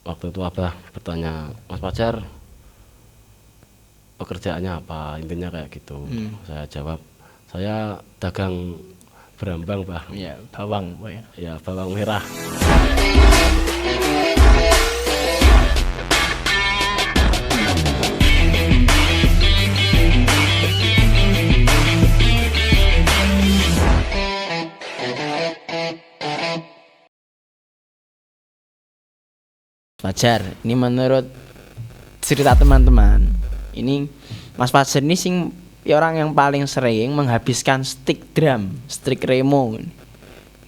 Waktu itu Abah bertanya, Mas Fajar pekerjaannya apa, intinya kayak gitu. Saya jawab, saya dagang berambang Pak. Ya, bawang, Pak ya. Ya, bawang merah. Fajar, ini menurut cerita teman-teman, ini Mas Fajar ini orang yang paling sering menghabiskan stick drum, stick remo.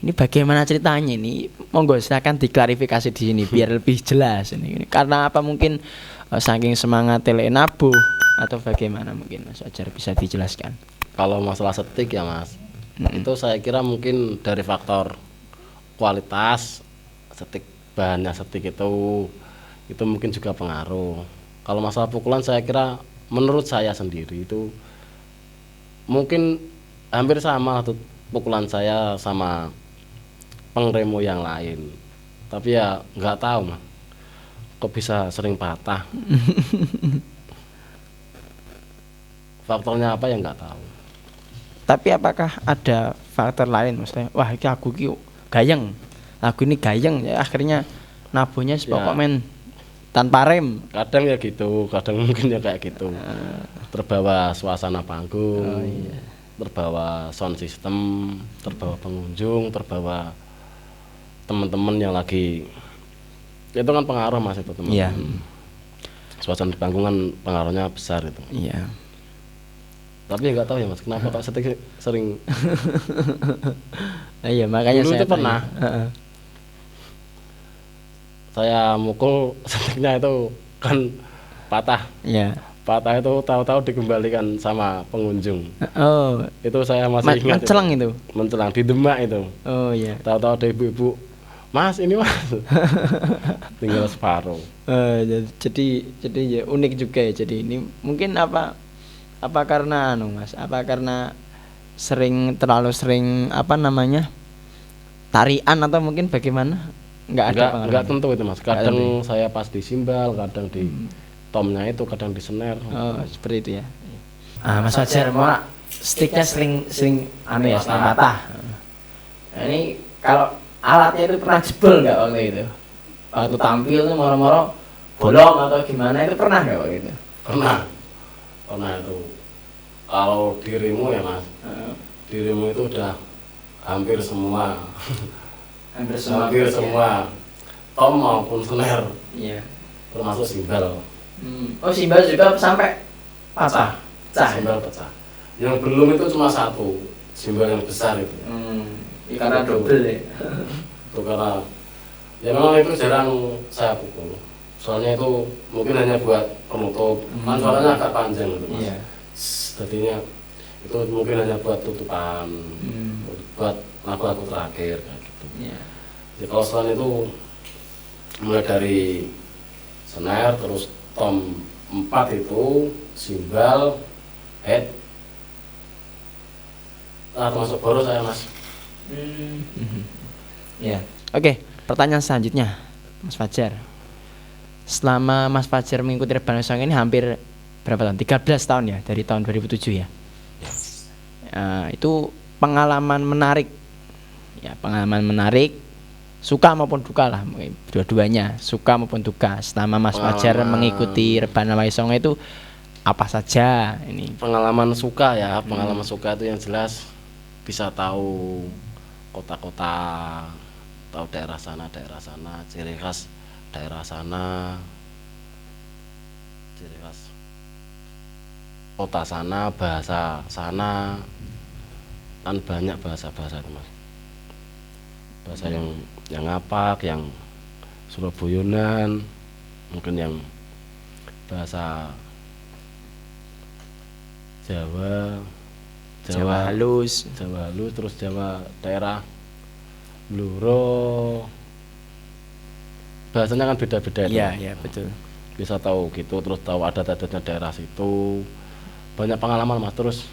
Ini bagaimana ceritanya ini? Monggo silakan diklarifikasi di sini biar lebih jelas ini. Karena apa mungkin saking semangat nabuh atau bagaimana mungkin Mas Fajar bisa dijelaskan? Kalau masalah setik ya Mas, itu saya kira mungkin dari faktor kualitas setik, bahannya setik itu mungkin juga pengaruh. Kalau masalah pukulan saya kira menurut saya sendiri itu mungkin hampir sama tuh pukulan saya sama pengremo yang lain. Tapi ya nggak tahu Mas, kok bisa sering patah. Faktornya apa ya nggak tahu. Tapi apakah ada faktor lain maksudnya? Wah, ini lagu ini gayeng. Lagu ini gayeng ya akhirnya nabuhnya sepokok men tanpa rem. Kadang ya gitu, kadang mungkin ya kayak gitu. Terbawa suasana panggung. Terbawa sound system, terbawa pengunjung, terbawa teman-teman yang lagi, itu kan pengaruh Mas itu teman-teman. Iya. Suasana di panggung kan pengaruhnya besar itu. Iya. Tapi ya nggak tahu ya Mas, kenapa kok setik sering. Iya, makanya Dulu saya itu pernah. Saya mukul setiknya itu kan patah. Iya. Patah itu tahu-tahu dikembalikan sama pengunjung. Oh, Itu saya masih ingat. mencelang itu. Mencelang di Demak itu. Oh iya. Tahu-tahu ada ibu-ibu, Mas ini Mas. Tinggal separuh. Jadi ya unik juga ya. Jadi ini mungkin apa karena Mas? Apa karena terlalu sering tarian atau mungkin bagaimana? Enggak tentu itu Mas. Kadang saya pas di simbal, kadang di tomnya itu, kadang di snare. Oh, seperti itu ya. Mas Fajar, mau sticknya sering sering patah. Nah, ini kalau alatnya itu pernah jebol nggak waktu itu? Waktu tampil tuh moro-moro bolong atau gimana itu pernah nggak waktu itu? Pernah itu. Kalau dirimu ya Mas, dirimu itu udah hampir semua. Hampir semua tom maupun snare. Iya. Termasuk simbal. Oh, simbal juga sampai patah. Simbal pecah. Yang belum itu cuma satu, simbal yang besar itu. Karena double ya. Itu karena ya memang itu jarang saya pukul. Soalnya itu mungkin hanya buat penutup. Kan soalnya agak panjang gitu Mas. Iya. Jadinya itu mungkin hanya buat tutupan, buat lagu-lagu terakhir kayak gitu. Iya. Ya, kalau selain itu mulai dari snare, terus tom 4 itu, simbal, head, termasuk baru saya Mas. Ya. Oke, pertanyaan selanjutnya, Mas Fajar. Selama Mas Fajar mengikuti Rebana Song ini hampir berapa tahun? 13 tahun ya, dari tahun 2007 ya. Itu pengalaman menarik. Ya, pengalaman menarik, suka maupun duka lah, dua-duanya, suka maupun duka. Selama Mas Fajar mengikuti Rebana Song itu apa saja ini? Pengalaman suka ya, pengalaman suka itu yang jelas bisa tahu kota-kota, tahu daerah sana, ciri khas daerah sana, ciri khas kota sana, bahasa sana, kan banyak bahasa-bahasa itu Mas. Bahasa yang ngapak, yang Surabayanan, mungkin yang bahasa Jawa halus, terus Jawa daerah Bluro, bahasanya kan beda-beda itu. Iya, betul. Bisa tahu gitu, terus tahu adat-adatnya daerah situ. Banyak pengalaman Mas. Terus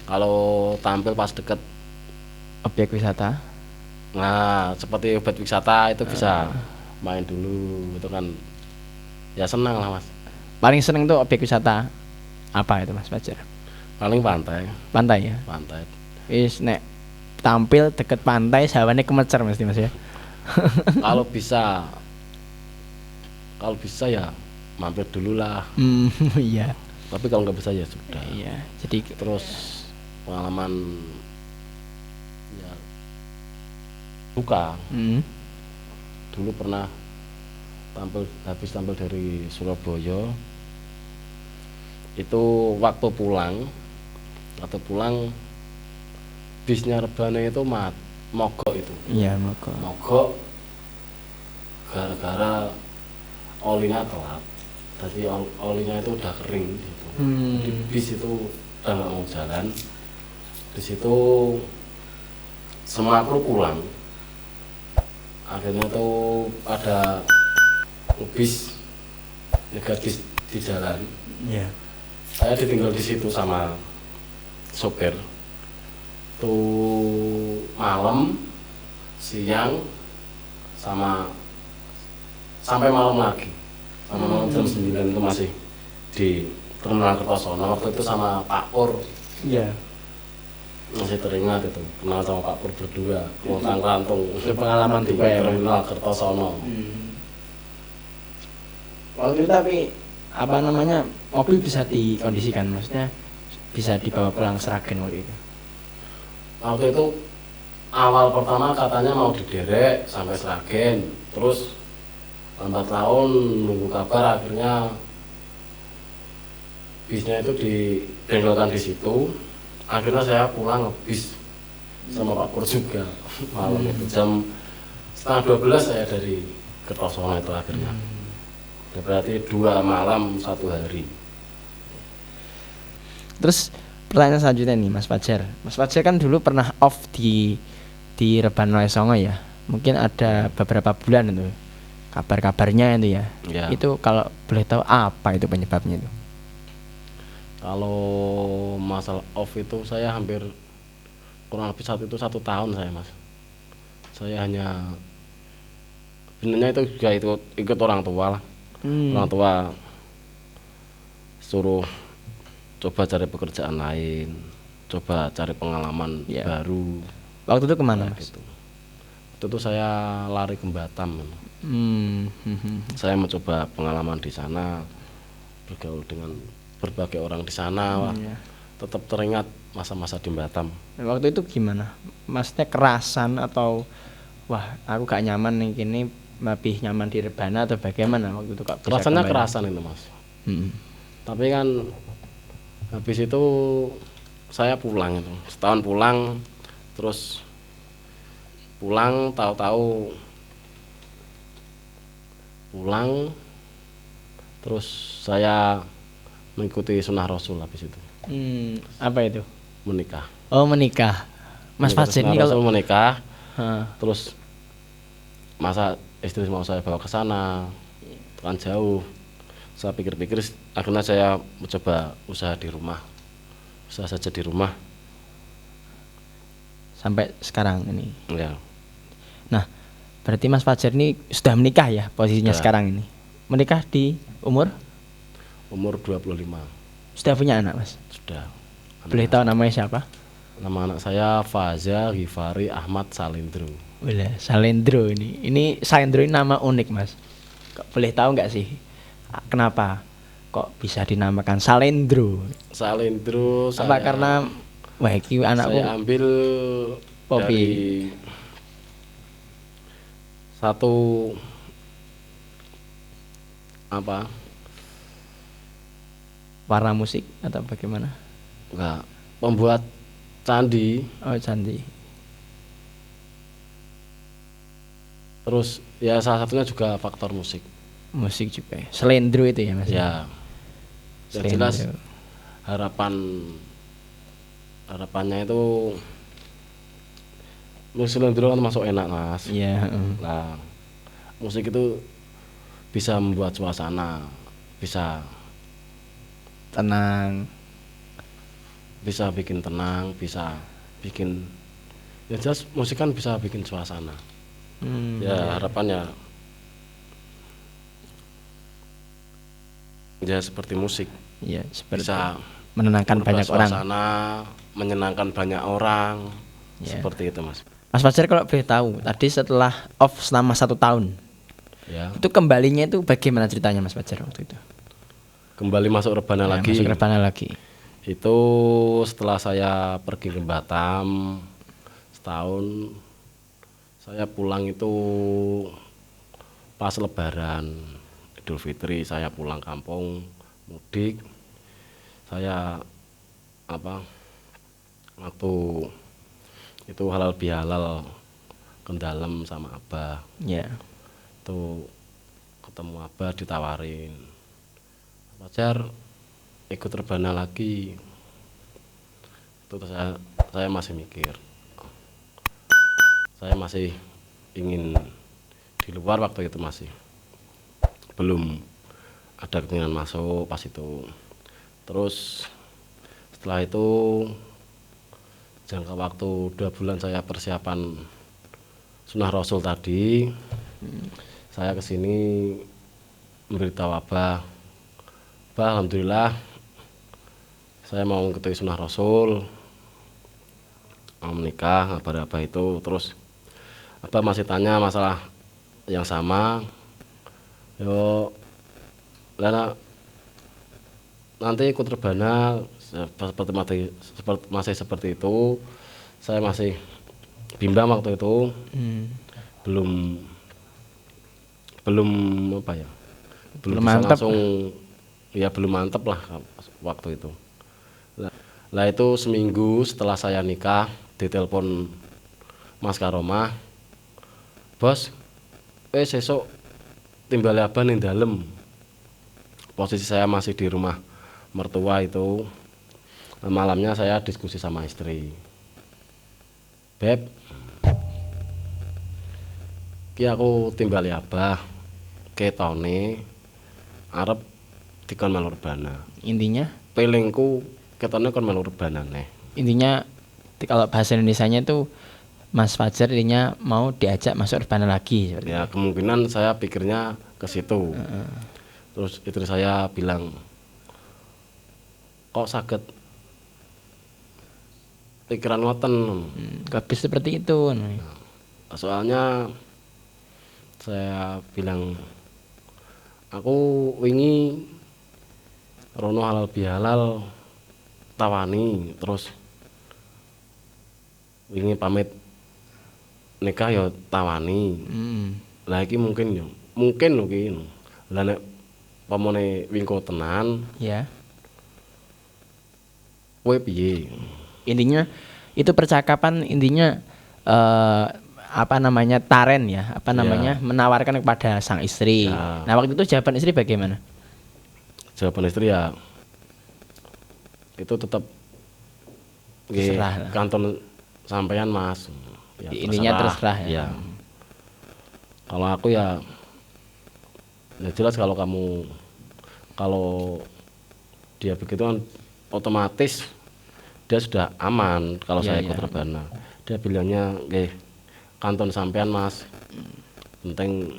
kalau tampil pas deket objek wisata, nah seperti objek wisata itu bisa main dulu itu kan ya senang lah mas. Paling seneng tuh objek wisata apa itu Mas Fajar? Paling pantai. Pantai ya. Pantai. Wis nek tampil deket pantai sawane kemecer mesti Mas ya. Kalau bisa ya mampir dulu lah. Iya. Tapi kalau nggak bisa ya sudah. Iya. Jadi Terus pengalaman ya duka. Dulu pernah habis tampil dari Surabaya. Itu waktu pulang bisnya Rebane itu mogok itu. iya moko. Mogok gara-gara olinya telat. Jadi olinya itu udah kering gitu. Di bis itu udah nggak mau jalan. Di situ semua kru pulang. Akhirnya tuh ada bis negatif di jalan. Iya. Saya ditinggal di situ sama sopir. Tuh malam, siang, sampai malam lagi. Sama malam jam 9 itu masih di Terminal Kertosono. Waktu itu sama Pak Pur. Iya. Masih teringat itu, kenal sama Pak Pur berdua, ngutang kantung. Itu pengalaman di juga ya, Terminal Kertosono. Waktu itu tapi apa namanya mobil bisa dikondisikan, maksudnya bisa dibawa pulang Sragen waktu itu. Waktu itu awal pertama katanya mau diderek sampai Sragen, terus lambat laun nunggu kabar, akhirnya bisnya itu dibengkelkan di situ. Akhirnya saya pulang ngebis sama Pak Pur juga malam itu jam 11:30 saya dari Kertosono itu akhirnya. Berarti 2 malam 1 hari. Terus pertanyaan selanjutnya nih Mas Fajar. Mas Fajar kan dulu pernah off di Rebane Songo ya. Mungkin ada beberapa bulan itu. Kabar-kabarnya itu ya. Ya. Itu kalau boleh tahu apa itu penyebabnya itu? Kalau masalah off itu saya hampir kurang lebih saat itu 1 tahun saya mas. Saya hanya sebenarnya itu juga ikut orang tua lah. Orang tua suruh coba cari pekerjaan lain, coba cari pengalaman baru. Waktu itu kemana mas? Gitu. Waktu itu saya lari ke Batam. Saya mencoba pengalaman di sana, bergaul dengan berbagai orang di sana. Tetap teringat masa-masa di Batam. Waktu itu gimana? Maksudnya kerasan atau wah aku gak nyaman nih kini, lebih nyaman di Rebane atau bagaimana waktu itu kak? Rasanya kerasan itu mas. Tapi kan habis itu saya pulang itu, setahun pulang, terus pulang tahu-tahu pulang, terus saya mengikuti sunnah Rasul habis itu. Apa itu? Menikah. Oh menikah. Mas Fajar ini kalau menikah, terus masa istri mau saya bawa ke sana, kan jauh. Saya pikir-pikir, akhirnya saya mencoba usaha saja di rumah. Sampai sekarang ini. Ya. Nah, berarti Mas Fajar ini sudah menikah ya posisinya sekarang ini. Menikah di umur 25. Sudah punya anak mas? Sudah. Boleh tahu namanya siapa? Nama anak saya Faza Ghifari Ahmad Salendro. Boleh, Salendro ini. Ini Salendro ini nama unik mas. Boleh tahu nggak sih kenapa kok bisa dinamakan Salendro? Salendro apa karena wah iki anakku saya ambil Poppy. Dari satu apa? Warna musik atau bagaimana? Enggak, pembuat candi. Oh, candi. Terus ya salah satunya juga faktor musik. Musik juga. Salendro itu ya mas? Ya. Yang jelas harapannya itu musik Salendro kan masuk enak mas. Iya. Nah, musik itu bisa membuat suasana, bisa tenang, bisa bikin tenang, bisa bikin ya jelas musik kan bisa bikin suasana. Ya harapannya Ya seperti musik, Ya, seperti bisa menenangkan merubah banyak orang. suasana, menyenangkan banyak orang, Ya. seperti itu Mas. Mas Fajar kalau boleh tahu, tadi setelah off selama 1 tahun, Ya, itu kembalinya itu bagaimana ceritanya Mas Fajar waktu itu? kembali masuk Rebana Ya, lagi. masuk Rebana lagi. Itu setelah saya pergi ke Batam setahun, saya pulang itu pas Lebaran Idul Fitri, saya pulang kampung mudik. Saya apa waktu itu halal bihalal ke dalam sama Abah, Ya. tuh ketemu Abah ditawarin, Fajar ikut Rebana lagi. Itu saya masih mikir, saya masih ingin di luar, waktu itu masih belum ada keinginan masuk pas itu. Terus setelah itu jangka waktu 2 bulan saya persiapan Sunnah Rasul tadi, saya kesini memberitahu Abah, alhamdulillah saya mau mengikuti Sunnah Rasul, mau menikah, apa itu. Terus Abah masih tanya masalah yang sama. Yo, Lana nanti ikut Rebana masih seperti itu. Saya masih bimbang waktu itu, belum apa ya, belum bisa mantap. langsung, ya belum mantep lah waktu itu. Lah itu seminggu setelah saya nikah, ditelepon Mas Karomah, bos, sesok timbali Abah ning dalem. Posisi saya masih di rumah mertua itu. Malamnya saya diskusi sama istri, Beb, ki aku timbali Abah, ketone arep dikon melu Rebana. Intinya Pelingku ketone kon melu Rebana neh. intinya kalau bahasa Indonesianya itu Mas Fajar intinya mau diajak masuk Rebana lagi seperti Ya itu. kemungkinan saya pikirnya ke situ. Terus istri saya bilang, kok saged pikiran ngoten. Habis seperti itu. Soalnya saya bilang, aku wingi rono halal bihalal tawani, terus wingi pamit nikah ya tawani. Lah iki mungkin lho ki. Lah nek pamane wingko tenan, Ya. kowe piye? Intinya itu percakapan intinya apa namanya taren ya, apa namanya menawarkan kepada sang istri. Ya. Nah, waktu itu jawaban istri bagaimana? Jawaban istri ya itu tetap Terserah lah. kanton sampean Mas. Ya, Intinya terserah ya. Ya. Kalau aku ya jelas kalau dia begitu kan otomatis dia sudah aman kalau Ya, saya ikut ya. Rebana. Dia bilangnya, "Nggih, kanton sampean Mas. Penting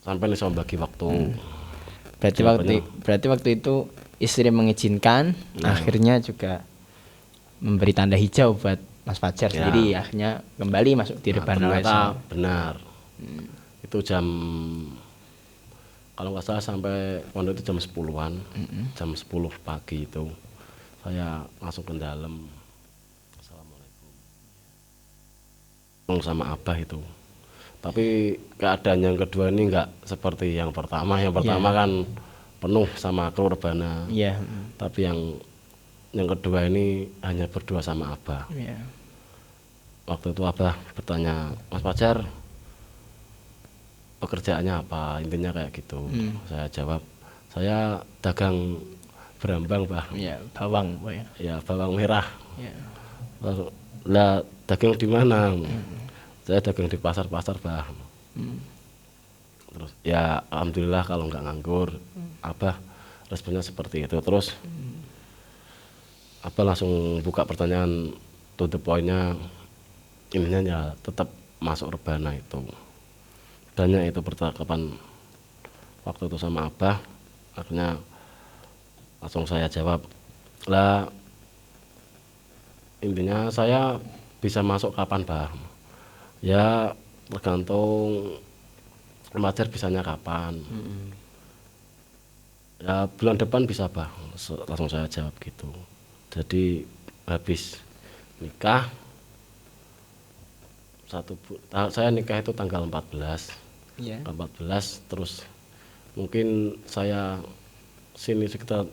sampean iso bagi waktu." Berarti waktu itu istri mengizinkan, akhirnya juga memberi tanda hijau buat Mas Fajar Ya. sendiri, akhirnya kembali masuk di Rebana Ternyata Rasul. benar. Itu jam, kalau nggak salah sampai pondok itu jam 10-an. Jam 10 pagi itu saya masuk ke dalam. Assalamualaikum. Ngomong sama Abah itu. Tapi keadaan yang kedua ini nggak seperti yang pertama. Yang pertama kan penuh sama kru Rebana. Iya. Tapi yang kedua ini hanya berdua sama Abah. Iya. Waktu itu Abah bertanya, Mas Fajar pekerjaannya apa, intinya kayak gitu. Saya jawab, saya dagang berambang Pak. Iya, bawang, Pak ya. Ya bawang merah. Iya. Lah dagang di mana? Saya dagang di pasar-pasar Pak. Terus ya alhamdulillah kalau nggak nganggur. Abah responnya seperti itu. Terus Abah langsung buka pertanyaan to the point-nya, intinya ya tetap masuk Rebana itu. Banyak itu percakapan waktu itu sama Abah. Akhirnya langsung saya jawab, lah intinya saya bisa masuk kapan Bah? Ya tergantung Fajar bisanya kapan. Ya bulan depan bisa Bah, langsung saya jawab gitu. Jadi habis nikah saya nikah itu tanggal 14. Iya. 14 terus mungkin saya sini sekitar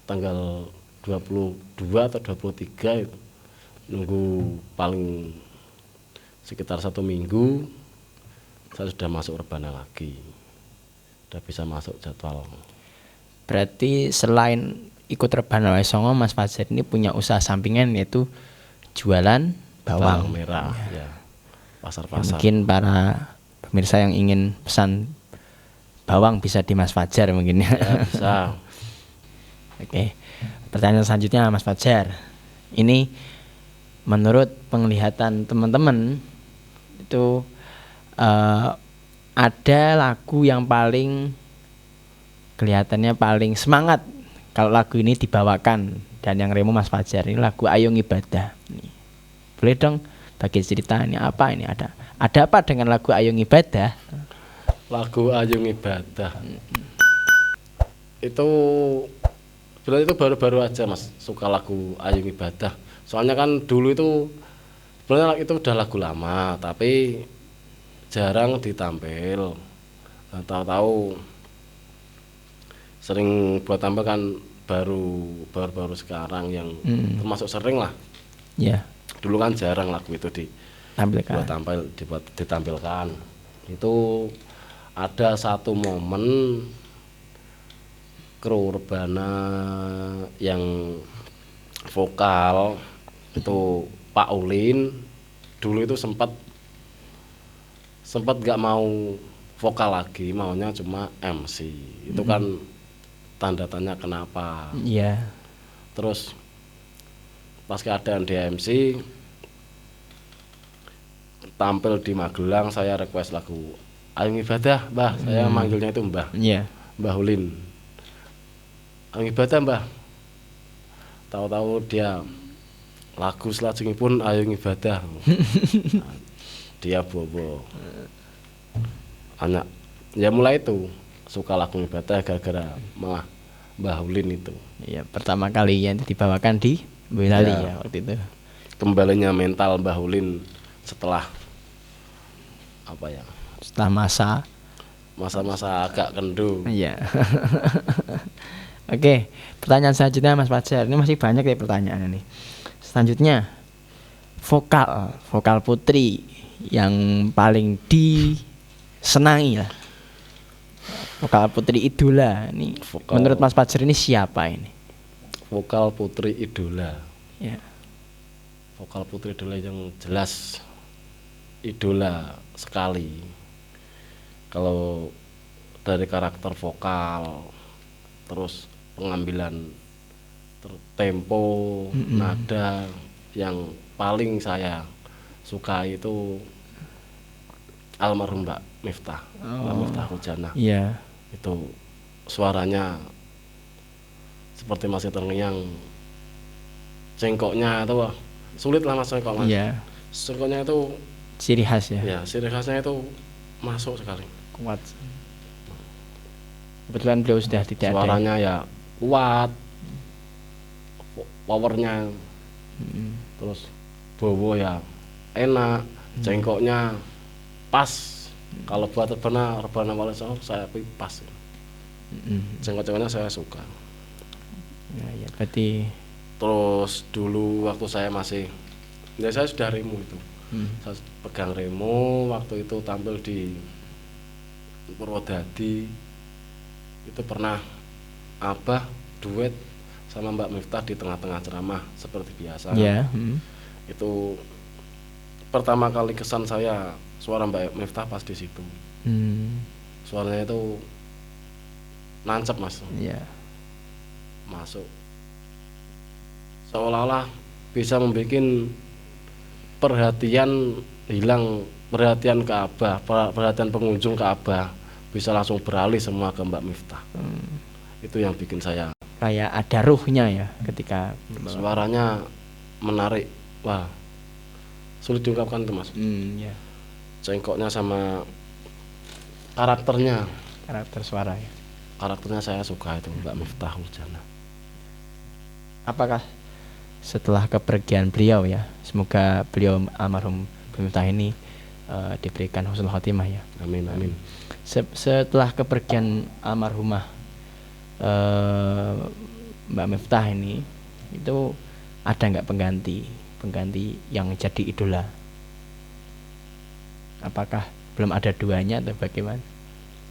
tanggal 22 atau 23 itu nunggu paling sekitar 1 minggu saya sudah masuk rebana lagi, sudah bisa masuk jadwal. Berarti selain ikut rebana Wae Songo, Mas Fajar ini punya usaha sampingan yaitu jualan bawang merah ya, Ya, pasar-pasar. mungkin para pemirsa yang ingin pesan bawang bisa di Mas Fajar mungkin ya. Ya bisa. Oke, pertanyaan selanjutnya Mas Fajar. Ini menurut penglihatan teman-teman itu ada lagu yang paling kelihatannya paling semangat kalau lagu ini dibawakan dan yang remo Mas Fajar ini lagu Ayo Ngibadah. Nih. Boleh dong bagi cerita ini apa ini ada apa dengan lagu Ayo Ngibadah? Lagu Ayo Ngibadah itu sebenarnya itu baru-baru aja Mas suka lagu Ayo Ngibadah. Soalnya kan dulu itu sebenarnya itu udah lagu lama tapi jarang ditampil. Nah, tahu-tahu sering buat tampil kan baru sekarang yang termasuk sering lah. Ya, Dulu kan jarang lagu itu tampilkan. ditampilkan. Itu ada satu momen kru rebana yang vokal itu Pak Ulin dulu itu sempat gak mau vokal lagi, maunya cuma MC. Itu kan tanda tanya kenapa. Iya. Terus pas keadaan di MC tampil di Magelang, saya request lagu Ayo Ngibadah Mbah. Saya manggilnya itu Mbah, Iya. Mbah Ulin. Ayo Ngibadah Mbah. Tahu-tahu dia lagu selajengipun Ayo Ngibadah. Nah, dia bobo anak ya, mulai itu suka lagu Ngibadah gara-gara malah Mbah Ulin itu. Iya, pertama kali yang dibawakan di Boyolali Ya. ya waktu itu. Kembalinya mental Mbah Ulin setelah apa ya, Setelah masa-masa agak kendu. iya. Oke, pertanyaan selanjutnya Mas Fajar. Ini masih banyak ya pertanyaan ini. Selanjutnya vokal putri yang paling disenangi lah. Vokal putri idola ini. Menurut Mas Fajar ini siapa ini? Vokal putri idola. Ya. Vokal putri idola yang jelas idola sekali. Kalau dari karakter vokal, terus pengambilan tempo, nada yang paling saya suka itu almarhum Mbak Miftah, Mbak Miftah Hujana. Iya. Itu suaranya seperti masih terngiang, cengkoknya itu sulit lah Mas cengkok Mas. Iya. Cengkoknya itu Ciri khas ya. ya ciri khasnya itu masuk sekali. Kuat. Kebetulan beliau sudah tidak ada. Suaranya ya kuat, powernya, terus bowo ya enak, cengkoknya pas. Kalau buat rebana Wae Songo saya pas. Cengkok-cengkoknya saya suka. Ya, berarti Terus dulu waktu saya masih, ya saya sudah remo itu. Saya pegang remo waktu itu tampil di Purwodadi. Itu pernah Abah duet sama Mbak Miftah di tengah-tengah ceramah seperti biasa. ya. Itu pertama kali kesan saya suara Mbak Miftah pas di situ. Suaranya itu nancep Mas. Ya. Masuk. Seolah-olah bisa membuat perhatian hilang, perhatian ke Abah, perhatian pengunjung ke Abah bisa langsung beralih semua ke Mbak Miftah. Itu yang bikin saya Kayak ada ruhnya ya ketika suaranya menarik. Wah, sulit diungkapkan itu Mas. Ya. Cengkoknya sama karakternya Karakter suara ya. Karakternya saya suka itu Mbak Miftah Hurjana. Apakah setelah kepergian beliau ya, semoga beliau almarhum Mbak Miftah ini diberikan husnul khotimah ya. Amin amin. Setelah kepergian almarhumah Mbak Miftah ini, itu ada nggak pengganti yang jadi idola? Apakah belum ada duanya atau bagaimana?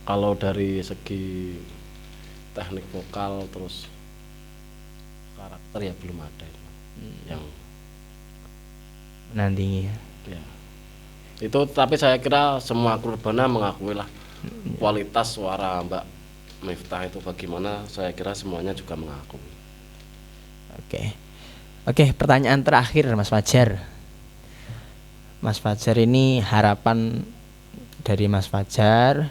Kalau dari segi teknik vokal terus karakter ya belum ada yang menandingi ya. ya. Itu tapi saya kira semua kru Rebana mengakui lah kualitas suara Mbak Miftah itu bagaimana, saya kira semuanya juga mengakui. Oke, pertanyaan terakhir Mas Fajar. Mas Fajar ini harapan dari Mas Fajar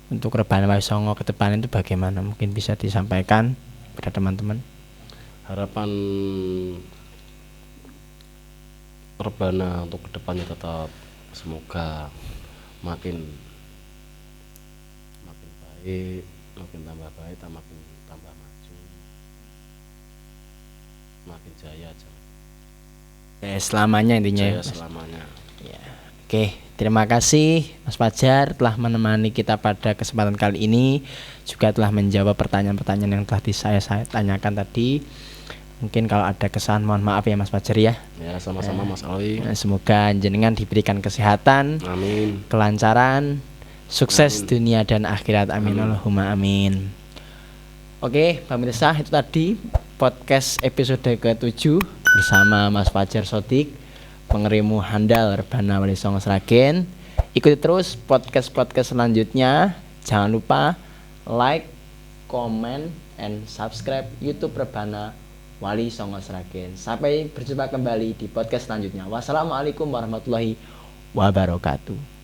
untuk Rebana Wali Songo ke depan itu bagaimana? Mungkin bisa disampaikan kepada teman-teman. Harapan Rebana untuk kedepannya tetap semoga makin baik, makin tambah baik, makin tambah maju, makin jaya aja. Selamanya intinya Jaya ya. Selamanya. Ya. Oke, terima kasih Mas Fajar telah menemani kita pada kesempatan kali ini, juga telah menjawab pertanyaan-pertanyaan yang telah saya tanyakan tadi. Mungkin kalau ada kesalahan mohon maaf ya Mas Fajar ya. Ya, sama-sama Mas Alwi. Semoga jenengan diberikan kesehatan, Amin. kelancaran, sukses Amin. dunia dan akhirat. Amin. Allahumma amin. Oke, pemirsa, itu tadi podcast episode ke-7 bersama Mas Fajar Sodik, pengerimu handal Rebana Wali Songo Sragen. Ikuti terus podcast-podcast selanjutnya. Jangan lupa like, comment, and subscribe YouTube Rebana Wali Songo Sragen. Sampai berjumpa kembali di podcast selanjutnya. Wassalamualaikum warahmatullahi wabarakatuh.